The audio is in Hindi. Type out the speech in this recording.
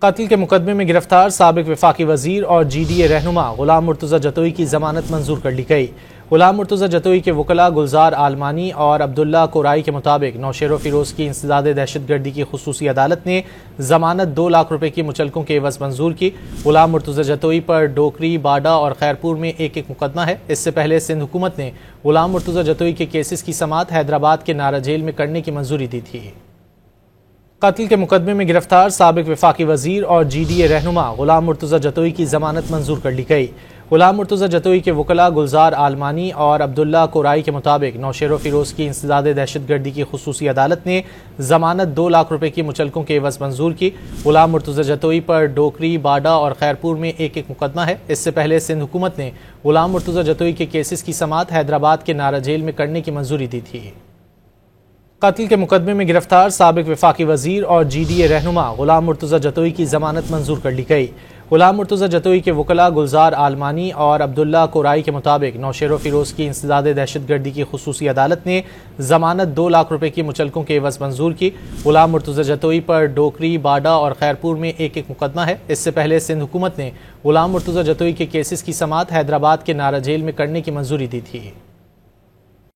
कत्ल के मुकदमे में गिरफ्तार साबिक वफाकी वजीर और GDA रहनुमा गुलाम मुर्तज़ा जतोई की जमानत मंजूर कर ली गई। गुलाम मुर्तज़ा जतोई के वकला गुलजार आलमानी और अब्दुल्ला कोराई के मुताबिक नौशेर फिरोज की इंसदाद दहशतगर्दी की खुसूसी अदालत ने जमानत 2 लाख रुपए की मुचलकों के एवज मंजूर की। गुलाम मुर्तज़ा जतोई पर डोकरी, बाडा और खैरपुर में एक मुकदमा है। इससे पहले सिंध हुकूमत ने गुलाम मुर्तज़ा जतोई के केसेस की समाअत हैदराबाद के नारा जेल में करने की मंजूरी दी थी। कत्ल के मुकदमे में गिरफ्तार साबिक वफाकी वजीर और GDA रहनुमा गुलाम मुर्तज़ा जतोई की जमानत मंजूर कर ली गई। गुलाम मुर्तज़ा जतोई के वकला गुलजार आलमानी और अब्दुल्ला कोराई के मुताबिक नौशेर फिरोज की इंसदाद दहशतगर्दी की खुसूसी अदालत ने जमानत 2 लाख रुपए की मुचलकों के एवज मंजूर की। गुलाम मुर्तज़ा जतोई पर डोकरी, बाडा और खैरपुर में एक मुकदमा है। इससे पहले सिंध हुकूमत ने गुलाम मुर्तज़ा जतोई के केसेस की समाअत हैदराबाद के नारा जेल में करने की मंजूरी दी थी। कत्ल के मुकदमे में गिरफ्तार साबिक वफाकी वजीर और GDA रहनुमा गुलाम मुर्तज़ा जतोई की जमानत मंजूर कर ली गई। गुलाम मुर्तज़ा जतोई के वकला गुलजार आलमानी और अब्दुल्ला कोराई के मुताबिक नौशेर फिरोज की इंसदाद दहशतगर्दी की खुसूसी अदालत ने जमानत 2 लाख रुपए की मुचलकों के एवज मंजूर की। गुलाम मुर्तज़ा जतोई पर डोकरी, बाडा और खैरपुर में एक मुकदमा है। इससे पहले सिंध हुकूमत ने गुलाम मुर्तज़ा जतोई के केसेस की समाअत हैदराबाद के नारा जेल में करने की मंजूरी दी थी।